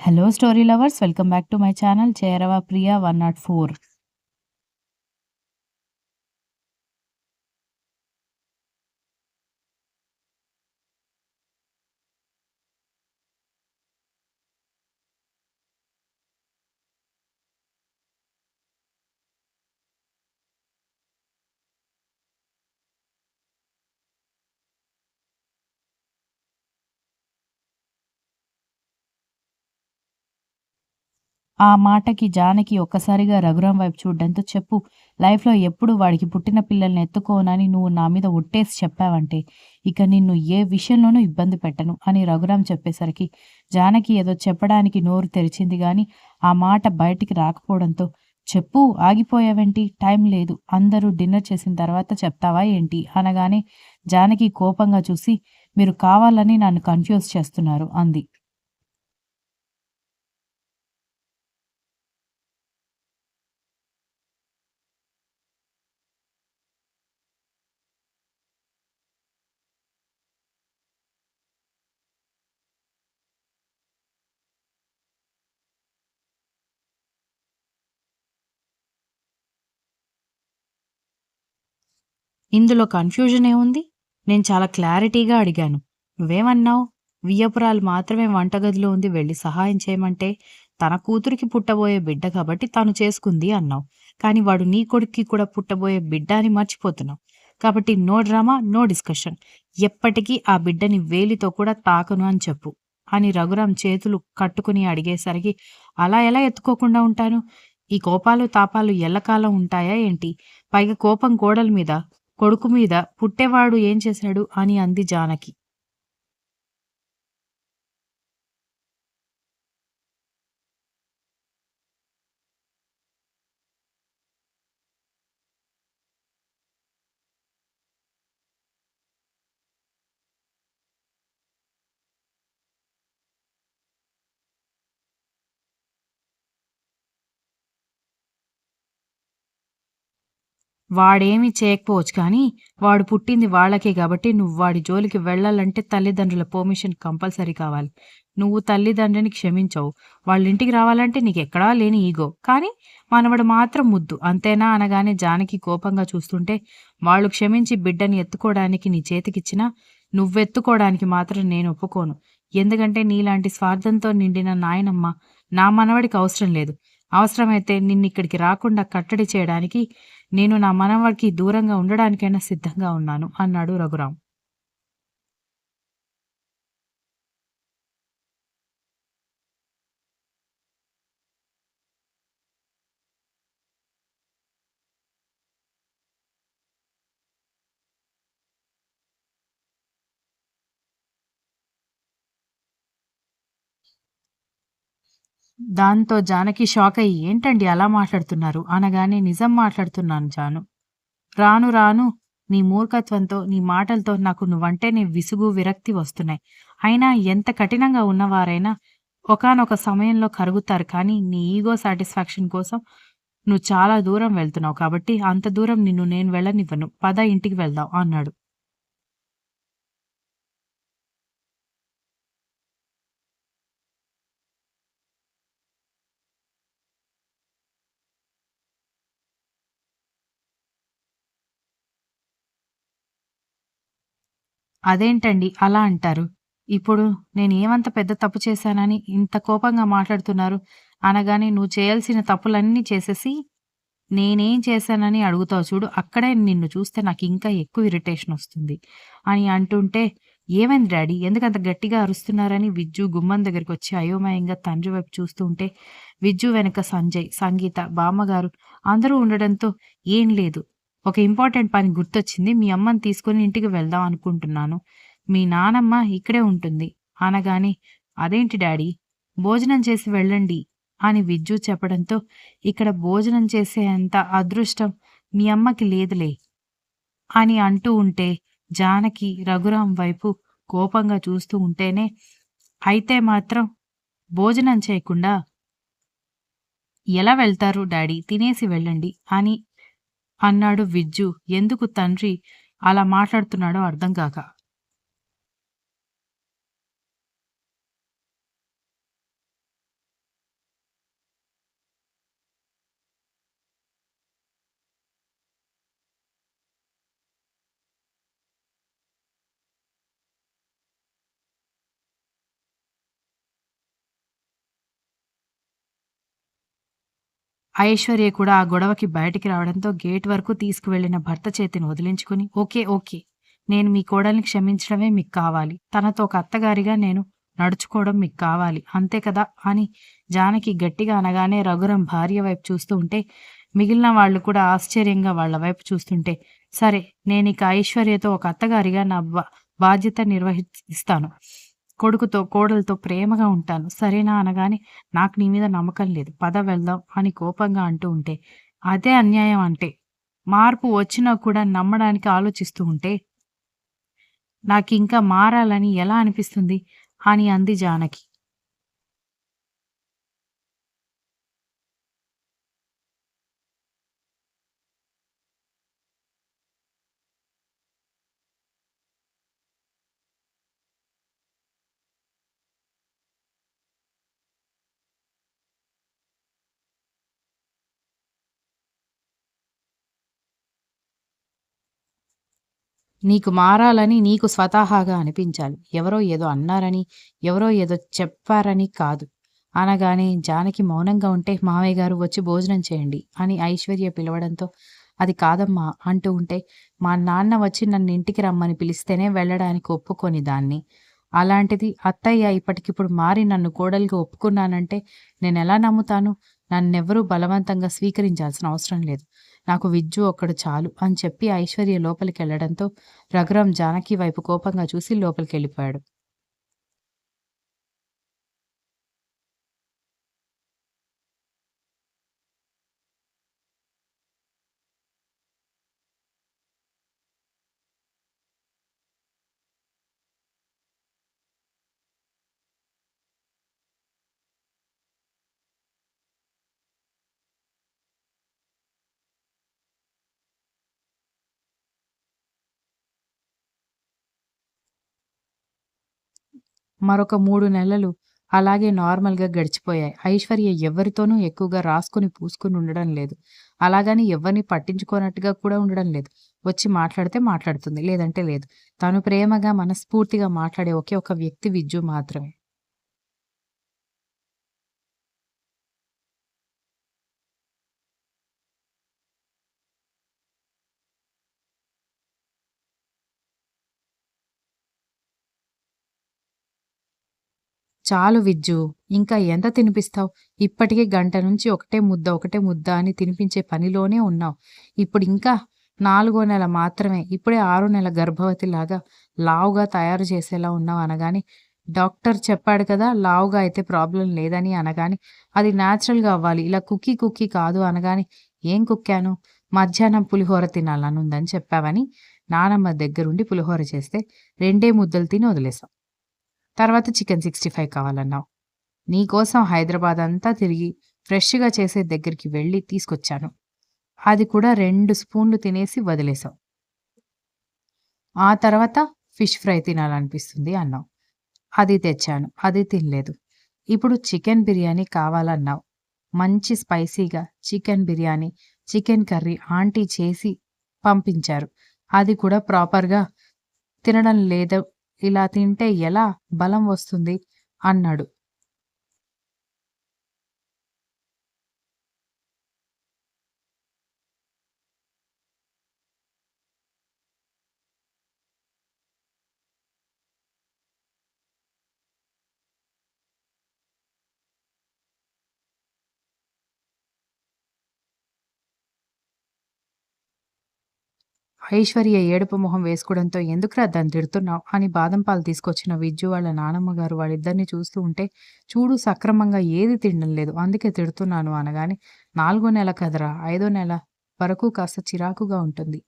Hello story lovers, welcome back to my channel చేరవ ప్రియ 104. ఆ మాటకి జానకి ఒక్కసారిగా రఘురాం వైపు చూడ్డంతో, చెప్పు, లైఫ్‌లో ఎప్పుడు వాడికి పుట్టిన పిల్లల్ని ఎత్తుకోనని నువ్వు నా మీద ఒట్టేసి చెప్పావంటే, ఇక నిన్ను ఏ విషయంలోనూ ఇబ్బంది పెట్టను అని రఘురాం చెప్పేసరికి, జానకి ఏదో చెప్పడానికి నోరు తెరిచింది గానీ, ఆ మాట బయటికి రాకపోవడంతో, చెప్పు, ఆగిపోయావేంటి? టైం లేదు. అందరూ డిన్నర్ చేసిన తర్వాత చెప్తావా ఏంటి? అనగానే జానకి కోపంగా చూసి, మీరు కావాలని నన్ను కన్‌ఫ్యూజ్ చేస్తున్నారు అంది. ఇందులో కన్‌ఫ్యూజన్ ఏముంది? నేను చాలా క్లారిటీగా అడిగాను. నువ్వేమన్నావు? వియ్యపురాలు మాత్రమే వంటగదిలో ఉంది, వెళ్లి సహాయం చేయమంటే, తన కూతురికి పుట్టబోయే బిడ్డ కాబట్టి తను చేసుకుంది అన్నావు. కానీ వాడు నీ కొడుక్కి కూడా పుట్టబోయే బిడ్డ అని మర్చిపోతున్నావు. కాబట్టి నో డ్రామా, నో డిస్కషన్. ఎప్పటికీ ఆ బిడ్డని వేలితో కూడా తాకను అని చెప్పు అని రఘురాం చేతులు కట్టుకుని అడిగేసరికి, అలా ఎలా ఎత్తుకోకుండా ఉంటాను? ఈ కోపాలు, తాపాలు ఎల్లకాలం ఉంటాయా ఏంటి? పైగా కోపం కోడలి మీద, కొడుకు మీద పుట్టేవాడు ఏం చేశాడు అని అంది జానకి. వాడేమి చేయకపోవచ్చు కానీ, వాడు పుట్టింది వాళ్ళకే గాబట్టి నువ్వు వాడి జోలికి వెళ్ళాలంటే తల్లిదండ్రుల పర్మిషన్ కంపల్సరీ కావాలి. నువ్వు తల్లిదండ్రిని క్షమించవు. వాళ్ళింటికి రావాలంటే నీకెక్కడా లేని ఈగో. కానీ మనవడు మాత్రం ముద్దు. అంతేనా అనగానే జానకి కోపంగా చూస్తుంటే, వాళ్ళు క్షమించి బిడ్డని ఎత్తుకోడానికి నీ చేతికిచ్చినా, నువ్వెత్తుకోడానికి మాత్రం నేను ఒప్పుకోను. ఎందుకంటే నీలాంటి స్వార్థంతో నిండిన నాయనమ్మ నా మనవడికి అవసరం లేదు. అవసరమైతే నిన్నిక్కడికి రాకుండా కట్టడి చేయడానికి నేను నా మనవడికి దూరంగా ఉండడానికైనా సిద్ధంగా ఉన్నాను అన్నాడు రఘురాం. దాంతో జానకి షాకయ్యి, ఏంటండి అలా మాట్లాడుతున్నారు అనగానే, నిజం మాట్లాడుతున్నాను జాను. రాను రాను నీ మూర్ఖత్వంతో, నీ మాటలతో నాకు నువ్వంటేనే విసుగు, విరక్తి వస్తున్నాయి. అయినా ఎంత కఠినంగా ఉన్నవారైనా ఒకానొక సమయంలో కరుగుతారు. కానీ నీ ఈగో సాటిస్ఫాక్షన్ కోసం నువ్వు చాలా దూరం వెళ్తున్నావు కాబట్టి అంత దూరం నిన్ను నేను వెళ్ళనివ్వను. పద, ఇంటికి వెళ్దాం అన్నాడు. అదేంటండి అలా అంటారు? ఇప్పుడు నేనేమంత పెద్ద తప్పు చేశానని ఇంత కోపంగా మాట్లాడుతున్నారు? అనగానే, నువ్వు చేయాల్సిన తప్పులన్నీ చేసేసి, నేనేం చేశానని అడుగుతావు చూడు, అక్కడే నిన్ను చూస్తే నాకింకా ఎక్కువ ఇరిటేషనొస్తుంది అని అంటుంటే, ఏమైంది డాడీ? ఎందుకంత గట్టిగా అరుస్తున్నారని విజ్జు గుమ్మం దగ్గరికొచ్చి అయోమయంగా తండ్రి వైపు చూస్తూ ఉంటే, విజ్జు వెనక సంజయ్, సంగీత, బామ్మగారు అందరూ ఉండడంతో, ఏం లేదు, ఒక ఇంపార్టెంట్ పని గుర్తొచ్చింది. మీ అమ్మని తీసుకొని ఇంటికి వెళ్దాం అనుకుంటున్నాను. మీ నానమ్మ ఇక్కడే ఉంటుంది అనగానే, అదేంటి డాడీ, భోజనం చేసి వెళ్ళండి అని విజ్జు చెప్పడంతో, ఇక్కడ భోజనం చేసేంత అదృష్టం మీ అమ్మకి లేదులే అని అంటూ ఉంటే, జానకి రఘురాం వైపు కోపంగా చూస్తూ ఉంటేనే, అయితే మాత్రం భోజనం చేయకుండా ఎలా వెళ్తారు డాడీ, తినేసి వెళ్ళండి అని అన్నాడు విజ్జు. ఎందుకు తండ్రి అలా మాట్లాడుతున్నాడో అర్థం కాక. ఐశ్వర్య కూడా ఆ గొడవకి బయటికి రావడంతో గేట్ వరకు తీసుకువెళ్ళిన భర్త చేతిని వదిలించుకుని, "ఓకే. ఓకే. నేను మీ కోడల్ని క్షమించడమే మీకు కావాలి. తనతో ఒక అత్తగారిగా నేను నడుచుకోవడం మీకు కావాలి. అంతే కదా!" అని జానకి గట్టిగా అనగానే రఘురాం భార్య వైపు చూస్తూ ఉంటే, మిగిలిన వాళ్ళు కూడా ఆశ్చర్యంగా వాళ్ళ వైపు చూస్తుంటే, "సరే, నేనిక ఐశ్వర్యతో ఒక అత్తగారిగా నా బాధ్యత నిర్వహిస్తాను. కొడుకుతో, కోడలతో ప్రేమగా ఉంటాను. సరేనా?" అనగానే, "నాకు నీ మీద నమ్మకం లేదు. పద వెళ్దాం" అని కోపంగా అంటూ ఉంటే, అదే అన్యాయం అంటే. మార్పు వచ్చినా కూడా నమ్మడానికి ఆలోచిస్తూ ఉంటే, నాకింకా మారాలని ఎలా అనిపిస్తుంది అని అంది జానకి. నీకు మారాలని నీకు స్వతహాగా అనిపించాలి. ఎవరో ఏదో అన్నారని, ఎవరో ఏదో చెప్పారని కాదు. అనగానే జానకి మౌనంగా ఉంటే, "మావయ్య గారు వచ్చి భోజనం చేయండి" అని ఐశ్వర్య పిలవడంతో, "అది కాదమ్మా" అంటూ ఉంటే, "మా నాన్న వచ్చి నన్నింటికి రమ్మని పిలిస్తేనే వెళ్ళడానికి ఒప్పుకోని దాన్ని. అలాంటిది అత్తయ్య ఇప్పటికిప్పుడు మారి నన్ను కోడలిగా ఒప్పుకున్నానంటే నేనెలా నమ్ముతాను? నన్నెవ్వరూ బలవంతంగా స్వీకరించాల్సిన అవసరం లేదు. నాకు విజ్జు ఒక్కడు చాలు" అని చెప్పి ఐశ్వర్య లోపలికెళ్ళడంతో రఘురాం జానకి వైపు కోపంగా చూసి లోపలికెళ్ళిపోయాడు. మరొక 3 నెలలు అలాగే నార్మల్‌గా గడిచిపోయాయి. ఐశ్వర్య ఎవరితోనూ ఎక్కువగా రాసుకొని, పూసుకొని ఉండడం లేదు. అలాగని ఎవ్వరిని పట్టించుకోనట్టుగా కూడా ఉండడం లేదు. వచ్చి మాట్లాడితే మాట్లాడుతుంది. లేదంటే లేదు. తను ప్రేమగా, మనస్ఫూర్తిగా మాట్లాడే ఒకే ఒక వ్యక్తి విజ్జు మాత్రమే. చాలు విజ్జు. ఇంకా ఎంత తినిపిస్తావు? ఇప్పటికే గంట నుంచి ఒకటే ముద్ద, ఒకటే ముద్ద అని తినిపించే పనిలోనే ఉన్నావు. ఇప్పుడు ఇంకా నాలుగో నెల మాత్రమే. ఇప్పుడే 6 నెల గర్భవతిలాగా లావుగా తయారు చేసేలా ఉన్నావు అనగానే, డాక్టర్ చెప్పాడు కదా! లావుగా అయితే ప్రాబ్లమ్ లేదని అనగానే, అది నేచురల్‌గా అవ్వాలి. ఇలా కుక్కీ కుక్కీ కాదు అనగానే, ఏం కుక్కాను? మధ్యాహ్నం పులిహోర తినాలనుందని చెప్పావని నానమ్మ దగ్గరుండి పులిహోర చేస్తే, రెండే ముద్దలు తిని వదిలేసావు. తర్వాత చికెన్ 65 కావాలన్నావు. నీకోసం హైదరాబాదంతా తిరిగి ఫ్రెష్‌గా చేసే దగ్గరికి వెళ్లి తీసుకొచ్చాను. అది కూడా 2 స్పూన్లు తినేసి వదిలేసావు. ఆ తర్వాత ఫిష్ ఫ్రై తినాలనిపిస్తుంది అన్నావు. అది తెచ్చాను. అది తినలేదు. ఇప్పుడు చికెన్ బిర్యానీ కావాలన్నావు. మంచి స్పైసీగా chicken biryani, chicken curry aunty చేసి పంపించారు. అది కూడా ప్రాపర్‌గా తినడం లేదు. ఇలా తింటే ఎలా బలం వస్తుంది అన్నాడు. ఐశ్వర్య ఏడుపు మొహం వేసుకోవడంతో "ఎందుకురా దాన్ని తిడుతున్నావు" అని బాదం పాలు తీసుకొచ్చిన విజ్జు వాళ్ళ నానమ్మ గారు వాళ్ళిద్దరిని చూస్తూ ఉంటే, "చూడు సక్రమంగా ఏది తినడం లేదు. అందుకే తిడుతున్నాను" అనగానే, "4 నెల కదరా! 5 నెల వరకు కాస్త చిరాకుగా ఉంటుంది.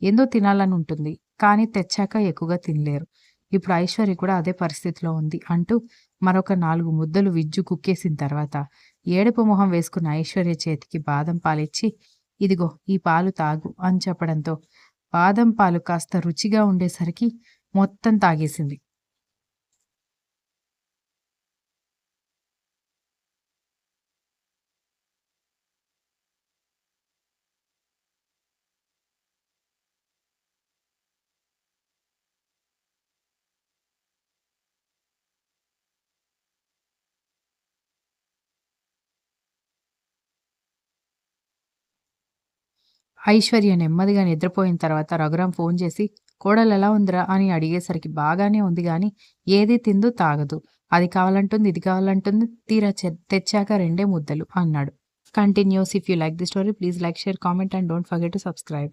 ఏందో తినాలని ఉంటుంది. కానీ తెచ్చాక ఎక్కువగా తినలేరు. ఇప్పుడు ఐశ్వర్య కూడా అదే పరిస్థితిలో ఉంది" అంటూ మరొక 4 ముద్దలు విజ్జు కుక్కేసిన తర్వాత, ఏడుపు మొహం వేసుకున్న ఐశ్వర్య చేతికి బాదం పాలిచ్చి, "ఇదిగో ఈ పాలు తాగు" అని చెప్పడంతో బాదం పాలు కాస్త రుచిగా ఉండేసరికి మొత్తం తాగేసింది. ఐశ్వర్య నెమ్మదిగా నిద్రపోయిన తర్వాత రఘురాం ఫోన్ చేసి కోడలెలా ఉందిరా అని అడిగేసరికి బాగానే ఉంది గాని ఏది తిందు తాగదు. అది కావాలంటుంది, ఇది కావాలంటుంది. తీరా తెచ్చాక 2 ముద్దలు అన్నాడు. Continuous. If you like the story please like, share, comment and don't forget to subscribe.